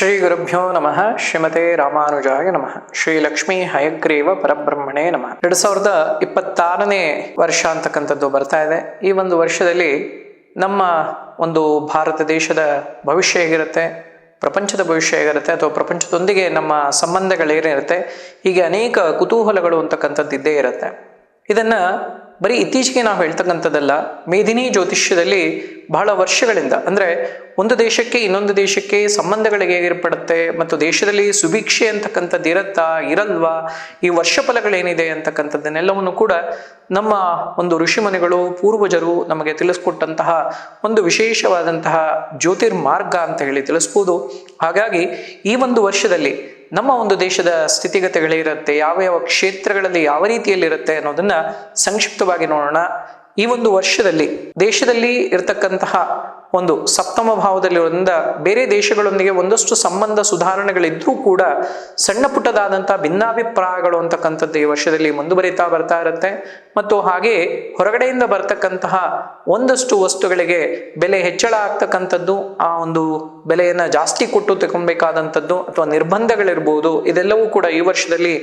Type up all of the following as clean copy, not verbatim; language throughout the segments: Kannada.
ಶ್ರೀ ಗುರುಭ್ಯೋ ನಮಃ. ಶ್ರೀಮತೆ ರಾಮಾನುಜಾಯ ನಮಃ. ಶ್ರೀ ಲಕ್ಷ್ಮೀ ಹಯಗ್ರೀವ ಪರಬ್ರಹ್ಮಣೇ ನಮಃ. 2026ನೇ ವರ್ಷ ಅಂತಕ್ಕಂಥದ್ದು ಬರ್ತಾ ಇದೆ. ಈ ಒಂದು ವರ್ಷದಲ್ಲಿ ನಮ್ಮ ಒಂದು ಭಾರತ ದೇಶದ ಭವಿಷ್ಯ ಹೇಗಿರುತ್ತೆ, ಪ್ರಪಂಚದ ಭವಿಷ್ಯ ಹೇಗಿರುತ್ತೆ, ಅಥವಾ ಪ್ರಪಂಚದೊಂದಿಗೆ ನಮ್ಮ ಸಂಬಂಧಗಳೇನಿರುತ್ತೆ, ಹೀಗೆ ಅನೇಕ ಕುತೂಹಲಗಳು ಅಂತಕ್ಕಂಥದ್ದು ಇದ್ದೇ ಇರುತ್ತೆ. ಇದನ್ನು ಬರೀ ಇತ್ತೀಚೆಗೆ ನಾವು ಹೇಳ್ತಕ್ಕಂಥದ್ದಲ್ಲ, ಮೇದಿನಿ ಜ್ಯೋತಿಷ್ಯದಲ್ಲಿ ಬಹಳ ವರ್ಷಗಳಿಂದ, ಅಂದರೆ ಒಂದು ದೇಶಕ್ಕೆ ಇನ್ನೊಂದು ದೇಶಕ್ಕೆ ಸಂಬಂಧಗಳಿಗೆ ಏರ್ಪಡುತ್ತೆ ಮತ್ತು ದೇಶದಲ್ಲಿ ಸುಭಿಕ್ಷೆ ಅಂತಕ್ಕಂಥದ್ದು ಇರುತ್ತಾ ಇರಲ್ವಾ, ಈ ವರ್ಷಫಲಗಳೇನಿದೆ ಅಂತಕ್ಕಂಥದ್ದನ್ನೆಲ್ಲವನ್ನು ಕೂಡ ನಮ್ಮ ಒಂದು ಋಷಿಮುನಿಗಳು ಪೂರ್ವಜರು ನಮಗೆ ತಿಳಿಸ್ಕೊಟ್ಟಂತಹ ಒಂದು ವಿಶೇಷವಾದಂತಹ ಜ್ಯೋತಿರ್ಮಾರ್ಗ ಅಂತ ಹೇಳಿ ತಿಳಿಸ್ಬೋದು. ಹಾಗಾಗಿ ಈ ಒಂದು ವರ್ಷದಲ್ಲಿ ನಮ್ಮ ಒಂದು ದೇಶದ ಸ್ಥಿತಿಗತಿಗಳಿರುತ್ತೆ, ಯಾವ ಯಾವ ಕ್ಷೇತ್ರಗಳಲ್ಲಿ ಯಾವ ರೀತಿಯಲ್ಲಿರುತ್ತೆ ಅನ್ನೋದನ್ನ ಸಂಕ್ಷಿಪ್ತವಾಗಿ ನೋಡೋಣ. ಈ ಒಂದು ವರ್ಷದಲ್ಲಿ ದೇಶದಲ್ಲಿ ಇರತಕ್ಕಂತಹ ಒಂದು ಸಪ್ತಮ ಭಾವದಲ್ಲಿರೋದ್ರಿಂದ ಬೇರೆ ದೇಶಗಳೊಂದಿಗೆ ಒಂದಷ್ಟು ಸಂಬಂಧ ಸುಧಾರಣೆಗಳಿದ್ರೂ ಕೂಡ ಸಣ್ಣ ಪುಟ್ಟದಾದಂತಹ ಭಿನ್ನಾಭಿಪ್ರಾಯಗಳು ಅಂತಕ್ಕಂಥದ್ದು ಈ ವರ್ಷದಲ್ಲಿ ಮುಂದುವರಿತಾ ಬರ್ತಾ ಇರುತ್ತೆ. ಮತ್ತು ಹಾಗೆ ಹೊರಗಡೆಯಿಂದ ಬರ್ತಕ್ಕಂತಹ ಒಂದಷ್ಟು ವಸ್ತುಗಳಿಗೆ ಬೆಲೆ ಹೆಚ್ಚಳ ಆಗ್ತಕ್ಕಂಥದ್ದು, ಆ ಒಂದು ಬೆಲೆಯನ್ನು ಜಾಸ್ತಿ ಕೊಟ್ಟು ತಗೊಬೇಕಾದಂಥದ್ದು ಅಥವಾ ನಿರ್ಬಂಧಗಳಿರ್ಬೋದು, ಇದೆಲ್ಲವೂ ಕೂಡ ಈ ವರ್ಷದಲ್ಲಿ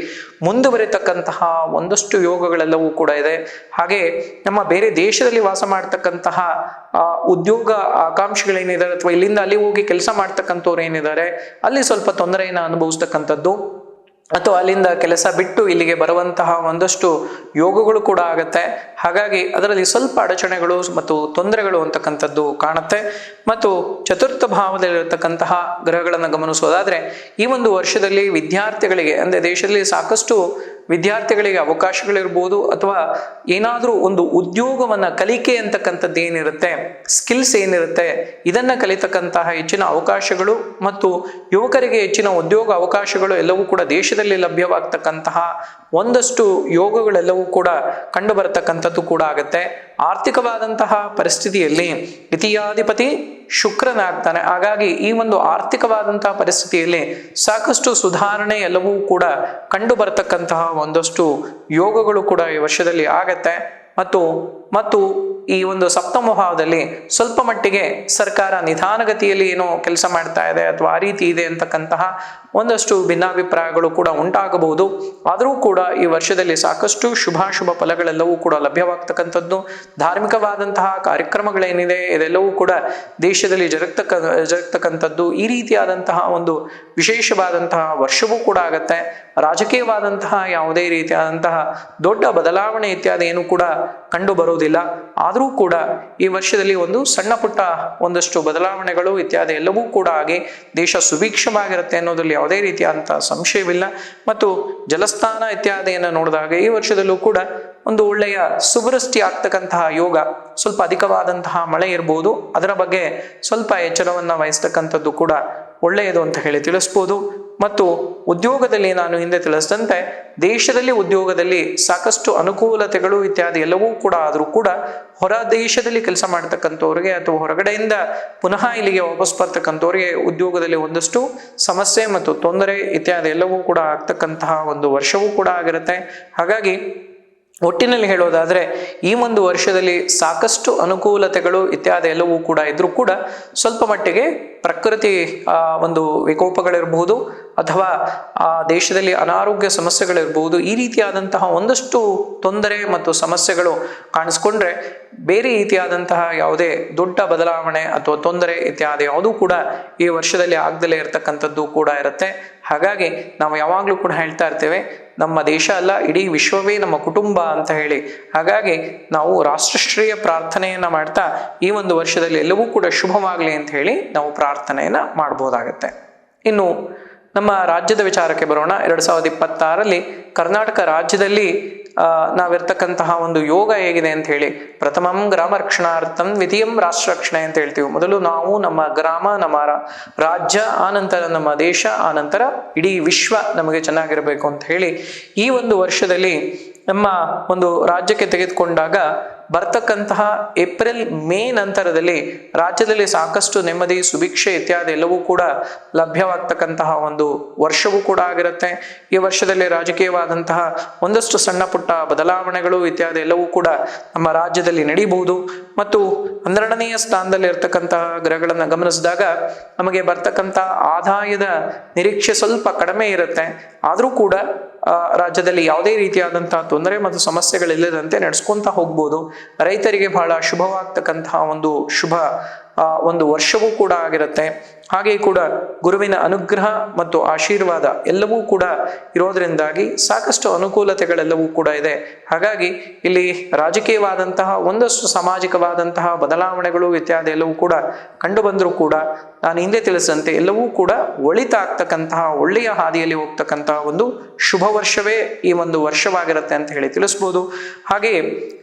ಮುಂದುವರಿತಕ್ಕಂತಹ ಒಂದಷ್ಟು ಯೋಗಗಳೆಲ್ಲವೂ ಕೂಡ ಇದೆ. ಹಾಗೆ ನಮ್ಮ ಬೇರೆ ದೇಶದಲ್ಲಿ ವಾಸ ಮಾಡ್ತಕ್ಕಂತಹ ಉದ್ಯೋಗ ಆಕಾಂಕ್ಷಿಗಳೇನಿದ್ದಾರೆ ಅಥವಾ ಇಲ್ಲಿಂದ ಅಲ್ಲಿ ಹೋಗಿ ಕೆಲಸ ಮಾಡ್ತಕ್ಕಂಥವ್ರು ಏನಿದ್ದಾರೆ, ಅಲ್ಲಿ ಸ್ವಲ್ಪ ತೊಂದರೆಯನ್ನು ಅನುಭವಿಸ್ತಕ್ಕಂಥದ್ದು ಅಥವಾ ಅಲ್ಲಿಂದ ಕೆಲಸ ಬಿಟ್ಟು ಇಲ್ಲಿಗೆ ಬರುವಂತಹ ಒಂದಷ್ಟು ಯೋಗಗಳು ಕೂಡ ಆಗುತ್ತೆ. ಹಾಗಾಗಿ ಅದರಲ್ಲಿ ಸ್ವಲ್ಪ ಅಡಚಣೆಗಳು ಮತ್ತು ತೊಂದರೆಗಳು ಅಂತಕ್ಕಂಥದ್ದು ಕಾಣುತ್ತೆ. ಮತ್ತು ಚತುರ್ಥ ಭಾವದಲ್ಲಿರತಕ್ಕಂತಹ ಗ್ರಹಗಳನ್ನು ಗಮನಿಸೋದಾದ್ರೆ ಈ ಒಂದು ವರ್ಷದಲ್ಲಿ ವಿದ್ಯಾರ್ಥಿಗಳಿಗೆ, ಅಂದರೆ ದೇಶದಲ್ಲಿ ಸಾಕಷ್ಟು ವಿದ್ಯಾರ್ಥಿಗಳಿಗೆ ಅವಕಾಶಗಳಿರ್ಬೋದು ಅಥವಾ ಏನಾದರೂ ಒಂದು ಉದ್ಯೋಗವನ್ನ ಕಲಿಕೆ ಅಂತಕ್ಕಂಥದ್ದು ಏನಿರುತ್ತೆ, ಸ್ಕಿಲ್ಸ್ ಏನಿರುತ್ತೆ, ಇದನ್ನ ಕಲಿತಕ್ಕಂತಹ ಹೆಚ್ಚಿನ ಅವಕಾಶಗಳು ಮತ್ತು ಯುವಕರಿಗೆ ಹೆಚ್ಚಿನ ಉದ್ಯೋಗ ಅವಕಾಶಗಳು ಎಲ್ಲವೂ ಕೂಡ ದೇಶದಲ್ಲಿ ಲಭ್ಯವಾಗ್ತಕ್ಕಂತಹ ಒಂದಷ್ಟು ಯೋಗಗಳೆಲ್ಲವೂ ಕೂಡ ಕಂಡು ಬರತಕ್ಕಂಥದ್ದು ಕೂಡ ಆಗುತ್ತೆ. ಆರ್ಥಿಕವಾದಂತಹ ಪರಿಸ್ಥಿತಿಯಲ್ಲಿ ದ್ವಿತೀಯಾಧಿಪತಿ ಶುಕ್ರನಾಗ್ತಾನೆ. ಹಾಗಾಗಿ ಈ ಒಂದು ಆರ್ಥಿಕವಾದಂತಹ ಪರಿಸ್ಥಿತಿಯಲ್ಲಿ ಸಾಕಷ್ಟು ಸುಧಾರಣೆ ಎಲ್ಲವೂ ಕೂಡ ಕಂಡು ಬರತಕ್ಕಂತಹ ಒಂದಷ್ಟು ಯೋಗಗಳು ಕೂಡ ಈ ವರ್ಷದಲ್ಲಿ ಆಗತ್ತೆ. ಮತ್ತು ಈ ಒಂದು ಸಪ್ತಮ ಭಾವದಲ್ಲಿ ಸ್ವಲ್ಪ ಮಟ್ಟಿಗೆ ಸರ್ಕಾರ ನಿಧಾನಗತಿಯಲ್ಲಿ ಏನೋ ಕೆಲಸ ಮಾಡ್ತಾ ಇದೆ ಅಥವಾ ಆ ರೀತಿ ಇದೆ ಅಂತಕ್ಕಂತಹ ಒಂದಷ್ಟು ಭಿನ್ನಾಭಿಪ್ರಾಯಗಳು ಕೂಡ ಉಂಟಾಗಬಹುದು. ಆದರೂ ಕೂಡ ಈ ವರ್ಷದಲ್ಲಿ ಸಾಕಷ್ಟು ಶುಭಾಶುಭ ಫಲಗಳೆಲ್ಲವೂ ಕೂಡ ಲಭ್ಯವಾಗ್ತಕ್ಕಂಥದ್ದು, ಧಾರ್ಮಿಕವಾದಂತಹ ಕಾರ್ಯಕ್ರಮಗಳೇನಿದೆ ಇದೆಲ್ಲವೂ ಕೂಡ ದೇಶದಲ್ಲಿ ಜರುಗತಕ್ಕಂಥದ್ದು, ಈ ರೀತಿಯಾದಂತಹ ಒಂದು ವಿಶೇಷವಾದಂತಹ ವರ್ಷವೂ ಕೂಡ ಆಗತ್ತೆ. ರಾಜಕೀಯವಾದಂತಹ ಯಾವುದೇ ರೀತಿಯಾದಂತಹ ದೊಡ್ಡ ಬದಲಾವಣೆ ಇತ್ಯಾದಿ ಏನು ಕೂಡ ಕಂಡು ಬರುವುದಿಲ್ಲ. ಆದರೂ ಕೂಡ ಈ ವರ್ಷದಲ್ಲಿ ಒಂದು ಸಣ್ಣ ಪುಟ್ಟ ಒಂದಷ್ಟು ಬದಲಾವಣೆಗಳು ಇತ್ಯಾದಿ ಎಲ್ಲವೂ ಕೂಡ ಆಗಿ ದೇಶ ಸುಭಿಕ್ಷವಾಗಿರುತ್ತೆ ಅನ್ನೋದ್ರಲ್ಲಿ ಯಾವುದೇ ರೀತಿಯಾದಂತಹ ಸಂಶಯವಿಲ್ಲ. ಮತ್ತು ಜಲಸ್ಥಾನ ಇತ್ಯಾದಿಯನ್ನು ನೋಡಿದಾಗ ಈ ವರ್ಷದಲ್ಲೂ ಕೂಡ ಒಂದು ಒಳ್ಳೆಯ ಸುವೃಷ್ಟಿ ಆಗ್ತಕ್ಕಂತಹ ಯೋಗ, ಸ್ವಲ್ಪ ಅಧಿಕವಾದಂತಹ ಮಳೆ ಇರ್ಬೋದು, ಅದರ ಬಗ್ಗೆ ಸ್ವಲ್ಪ ಎಚ್ಚರವನ್ನ ವಹಿಸ್ತಕ್ಕಂಥದ್ದು ಕೂಡ ಒಳ್ಳೆಯದು ಅಂತ ಹೇಳಿ ತಿಳಿಸ್ಬೋದು. ಮತ್ತು ಉದ್ಯೋಗದಲ್ಲಿ ನಾನು ಹಿಂದೆ ತಿಳಿಸಿದಂತೆ ದೇಶದಲ್ಲಿ ಉದ್ಯೋಗದಲ್ಲಿ ಸಾಕಷ್ಟು ಅನುಕೂಲತೆಗಳು ಇತ್ಯಾದಿ ಎಲ್ಲವೂ ಕೂಡ ಆದರೂ ಕೂಡ ಹೊರ ದೇಶದಲ್ಲಿ ಕೆಲಸ ಮಾಡ್ತಕ್ಕಂಥವ್ರಿಗೆ ಅಥವಾ ಹೊರಗಡೆಯಿಂದ ಪುನಃ ಇಲ್ಲಿಗೆ ವಾಪಸ್ ಬರ್ತಕ್ಕಂಥವ್ರಿಗೆ ಉದ್ಯೋಗದಲ್ಲಿ ಒಂದಷ್ಟು ಸಮಸ್ಯೆ ಮತ್ತು ತೊಂದರೆ ಇತ್ಯಾದಿ ಎಲ್ಲವೂ ಕೂಡ ಆಗ್ತಕ್ಕಂತಹ ಒಂದು ವರ್ಷವೂ ಕೂಡ ಆಗಿರುತ್ತೆ. ಹಾಗಾಗಿ ಒಟ್ಟಿನಲ್ಲಿ ಹೇಳೋದಾದ್ರೆ ಈ ಒಂದು ವರ್ಷದಲ್ಲಿ ಸಾಕಷ್ಟು ಅನುಕೂಲತೆಗಳು ಇತ್ಯಾದಿ ಎಲ್ಲವೂ ಕೂಡ ಇದ್ರೂ ಕೂಡ ಸ್ವಲ್ಪ ಮಟ್ಟಿಗೆ ಪ್ರಕೃತಿ ಒಂದು ವಿಕೋಪಗಳಿರ್ಬಹುದು ಅಥವಾ ಆ ದೇಶದಲ್ಲಿ ಅನಾರೋಗ್ಯ ಸಮಸ್ಯೆಗಳಿರ್ಬಹುದು, ಈ ರೀತಿಯಾದಂತಹ ಒಂದಷ್ಟು ತೊಂದರೆ ಮತ್ತು ಸಮಸ್ಯೆಗಳು ಕಾಣಿಸ್ಕೊಂಡ್ರೆ ಬೇರೆ ರೀತಿಯಾದಂತಹ ಯಾವುದೇ ದೊಡ್ಡ ಬದಲಾವಣೆ ಅಥವಾ ತೊಂದರೆ ಇತ್ಯಾದಿ ಯಾವುದೂ ಕೂಡ ಈ ವರ್ಷದಲ್ಲಿ ಆಗದಲೇ ಇರತಕ್ಕಂಥದ್ದು ಕೂಡ ಇರುತ್ತೆ. ಹಾಗಾಗಿ ನಾವು ಯಾವಾಗಲೂ ಕೂಡ ಹೇಳ್ತಾ ಇರ್ತೇವೆ, ನಮ್ಮ ದೇಶ ಅಲ್ಲ ಇಡೀ ವಿಶ್ವವೇ ನಮ್ಮ ಕುಟುಂಬ ಅಂತ ಹೇಳಿ. ಹಾಗಾಗಿ ನಾವು ರಾಷ್ಟ್ರಶ್ರೀಯ ಪ್ರಾರ್ಥನೆಯನ್ನ ಮಾಡ್ತಾ ಈ ಒಂದು ವರ್ಷದಲ್ಲಿ ಎಲ್ಲವೂ ಕೂಡ ಶುಭವಾಗಲಿ ಅಂತ ಹೇಳಿ ನಾವು ಪ್ರಾರ್ಥನೆಯನ್ನ ಮಾಡ್ಬೋದಾಗತ್ತೆ. ಇನ್ನು ನಮ್ಮ ರಾಜ್ಯದ ವಿಚಾರಕ್ಕೆ ಬರೋಣ. 2026ರಲ್ಲಿ ಕರ್ನಾಟಕ ರಾಜ್ಯದಲ್ಲಿ ನಾವಿರ್ತಕ್ಕಂತಹ ಒಂದು ಯೋಗ ಹೇಗಿದೆ ಅಂತ ಹೇಳಿ, ಪ್ರಥಮಂ ಗ್ರಾಮ ರಕ್ಷಣಾರ್ಥಂ ದ್ವಿತೀಯಂ ರಾಷ್ಟ್ರ ರಕ್ಷಣೆ ಅಂತ ಹೇಳ್ತೀವಿ. ಮೊದಲು ನಾವು ನಮ್ಮ ಗ್ರಾಮ, ನಮ್ಮ ರಾಜ್ಯ, ಆನಂತರ ನಮ್ಮ ದೇಶ, ಆನಂತರ ಇಡೀ ವಿಶ್ವ ನಮಗೆ ಚೆನ್ನಾಗಿರಬೇಕು ಅಂತ ಹೇಳಿ ಈ ಒಂದು ವರ್ಷದಲ್ಲಿ ನಮ್ಮ ಒಂದು ರಾಜ್ಯಕ್ಕೆ ತೆಗೆದುಕೊಂಡಾಗ ಬರ್ತಕ್ಕಂತಹ ಏಪ್ರಿಲ್ ಮೇ ನಂತರದಲ್ಲಿ ರಾಜ್ಯದಲ್ಲಿ ಸಾಕಷ್ಟು ನೆಮ್ಮದಿ ಸುಭಿಕ್ಷೆ ಇತ್ಯಾದಿ ಎಲ್ಲವೂ ಕೂಡ ಲಭ್ಯವಾಗ್ತಕ್ಕಂತಹ ಒಂದು ವರ್ಷವೂ ಕೂಡ ಆಗಿರುತ್ತೆ. ಈ ವರ್ಷದಲ್ಲಿ ರಾಜಕೀಯವಾದಂತಹ ಒಂದಷ್ಟು ಸಣ್ಣ ಪುಟ್ಟ ಬದಲಾವಣೆಗಳು ಇತ್ಯಾದಿ ಎಲ್ಲವೂ ಕೂಡ ನಮ್ಮ ರಾಜ್ಯದಲ್ಲಿ ನಡೀಬಹುದು. ಮತ್ತು 12ನೇ ಸ್ಥಾನದಲ್ಲಿ ಇರ್ತಕ್ಕಂತಹ ಗ್ರಹಗಳನ್ನು ಗಮನಿಸಿದಾಗ ನಮಗೆ ಬರ್ತಕ್ಕಂಥ ಆದಾಯದ ನಿರೀಕ್ಷೆ ಸ್ವಲ್ಪ ಕಡಿಮೆ ಇರುತ್ತೆ. ಆದರೂ ಕೂಡ ರಾಜ್ಯದಲ್ಲಿ ಯಾವುದೇ ರೀತಿಯಾದಂತಹ ತೊಂದರೆ ಮತ್ತು ಸಮಸ್ಯೆಗಳಿಲ್ಲದಂತೆ ನಡೆಸ್ಕೊಂತ ಹೋಗ್ಬೋದು. ರೈತರಿಗೆ ಬಹಳ ಶುಭವಾಗ್ತಕ್ಕಂತಹ ಒಂದು ವರ್ಷವೂ ಕೂಡ ಆಗಿರುತ್ತೆ. ಹಾಗೆ ಕೂಡ ಗುರುವಿನ ಅನುಗ್ರಹ ಮತ್ತು ಆಶೀರ್ವಾದ ಎಲ್ಲವೂ ಕೂಡ ಇರೋದ್ರಿಂದಾಗಿ ಸಾಕಷ್ಟು ಅನುಕೂಲತೆಗಳೆಲ್ಲವೂ ಕೂಡ ಇದೆ. ಹಾಗಾಗಿ ಇಲ್ಲಿ ರಾಜಕೀಯವಾದಂತಹ ಒಂದಷ್ಟು ಸಾಮಾಜಿಕವಾದಂತಹ ಬದಲಾವಣೆಗಳು ಇತ್ಯಾದಿ ಎಲ್ಲವೂ ಕೂಡ ಕಂಡು ಬಂದರೂ ಕೂಡ ನಾನು ಹಿಂದೆ ತಿಳಿಸಿದಂತೆ ಎಲ್ಲವೂ ಕೂಡ ಒಳಿತಾಗ್ತಕ್ಕಂತಹ ಒಳ್ಳೆಯ ಹಾದಿಯಲ್ಲಿ ಹೋಗ್ತಕ್ಕಂತಹ ಒಂದು ಶುಭ ವರ್ಷವೇ ಈ ಒಂದು ವರ್ಷವಾಗಿರುತ್ತೆ ಅಂತ ಹೇಳಿ ತಿಳಿಸ್ಬೋದು. ಹಾಗೆಯೇ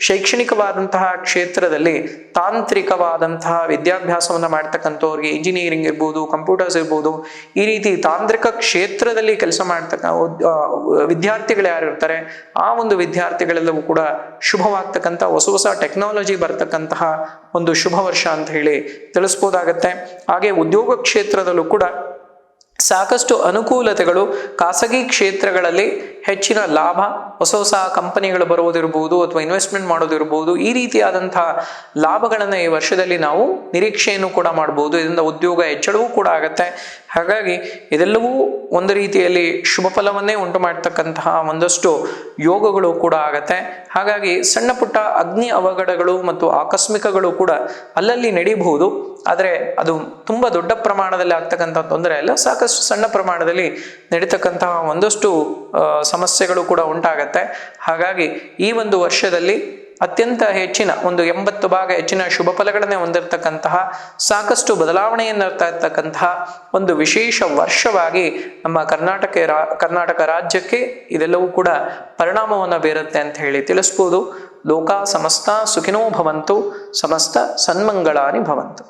ಶೈಕ್ಷಣಿಕವಾದಂತಹ ಕ್ಷೇತ್ರದಲ್ಲಿ ತಾಂತ್ರಿಕವಾದಂತಹ ವಿದ್ಯಾಭ್ಯಾಸವನ್ನು ಮಾಡ್ತಕ್ಕಂಥವ್ರಿಗೆ ಇಂಜಿನಿಯರಿಂಗ್ ಇರ್ಬೋದು, ಕಂಪ್ಯೂಟರ್ಸ್ ಇರ್ಬೋದು, ಈ ರೀತಿ ತಾಂತ್ರಿಕ ಕ್ಷೇತ್ರದಲ್ಲಿ ಕೆಲಸ ಮಾಡ್ತಕ್ಕ ವಿದ್ಯಾರ್ಥಿಗಳು ಯಾರು ಇರ್ತಾರೆ ಆ ಒಂದು ವಿದ್ಯಾರ್ಥಿಗಳೆಲ್ಲವೂ ಕೂಡ ಶುಭವಾಗ್ತಕ್ಕಂಥ ಹೊಸ ಟೆಕ್ನಾಲಜಿ ಬರ್ತಕ್ಕಂತಹ ಒಂದು ಶುಭ ವರ್ಷ ಅಂತ ಹೇಳಿ ತಿಳಿಸ್ಬೋದಾಗತ್ತೆ. ಹಾಗೆ ಉದ್ಯೋಗ ಕ್ಷೇತ್ರದಲ್ಲೂ ಕೂಡ ಸಾಕಷ್ಟು ಅನುಕೂಲತೆಗಳು, ಖಾಸಗಿ ಕ್ಷೇತ್ರಗಳಲ್ಲಿ ಹೆಚ್ಚಿನ ಲಾಭ, ಹೊಸ ಕಂಪನಿಗಳು ಬರೋದಿರ್ಬೋದು ಅಥವಾ ಇನ್ವೆಸ್ಟ್ಮೆಂಟ್ ಮಾಡೋದಿರ್ಬೋದು, ಈ ರೀತಿಯಾದಂತಹ ಲಾಭಗಳನ್ನು ಈ ವರ್ಷದಲ್ಲಿ ನಾವು ನಿರೀಕ್ಷೆಯನ್ನು ಕೂಡ ಮಾಡ್ಬೋದು. ಇದರಿಂದ ಉದ್ಯೋಗ ಹೆಚ್ಚಳವೂ ಕೂಡ ಆಗತ್ತೆ. ಹಾಗಾಗಿ ಇದೆಲ್ಲವೂ ಒಂದು ರೀತಿಯಲ್ಲಿ ಶುಭ ಫಲವನ್ನೇ ಉಂಟು ಮಾಡ್ತಕ್ಕಂತಹ ಒಂದಷ್ಟು ಯೋಗಗಳು ಕೂಡ ಆಗತ್ತೆ. ಹಾಗಾಗಿ ಸಣ್ಣ ಪುಟ್ಟ ಅಗ್ನಿ ಅವಘಡಗಳು ಮತ್ತು ಆಕಸ್ಮಿಕಗಳು ಕೂಡ ಅಲ್ಲಲ್ಲಿ ನಡೀಬಹುದು. ಆದರೆ ಅದು ತುಂಬಾ ದೊಡ್ಡ ಪ್ರಮಾಣದಲ್ಲಿ ಆಗ್ತಕ್ಕಂಥ ತೊಂದರೆ ಅಲ್ಲ, ಸಾಕಷ್ಟು ಸಣ್ಣ ಪ್ರಮಾಣದಲ್ಲಿ ನಡೀತಕ್ಕಂತಹ ಒಂದಷ್ಟು ಸಮಸ್ಯೆಗಳು ಕೂಡ ಉಂಟಾಗತ್ತೆ. ಹಾಗಾಗಿ ಈ ಒಂದು ವರ್ಷದಲ್ಲಿ ಅತ್ಯಂತ ಹೆಚ್ಚಿನ ಒಂದು 80 ಭಾಗ ಹೆಚ್ಚಿನ ಶುಭ ಫಲಗಳನ್ನೇ ಹೊಂದಿರತಕ್ಕಂತಹ, ಸಾಕಷ್ಟು ಬದಲಾವಣೆಯನ್ನು ಇರ್ತಕ್ಕಂತಹ ಒಂದು ವಿಶೇಷ ವರ್ಷವಾಗಿ ನಮ್ಮ ಕರ್ನಾಟಕ ರಾಜ್ಯಕ್ಕೆ ಇದೆಲ್ಲವೂ ಕೂಡ ಪರಿಣಾಮವನ್ನು ಬೀರುತ್ತೆ ಅಂತ ಹೇಳಿ ತಿಳಿಸ್ಬೋದು. ಲೋಕ ಸಮಸ್ತ ಸುಖಿನೋ ಭವಂತು, ಸಮಸ್ತ ಸನ್ಮಂಗಳಾನಿ ಭವಂತು.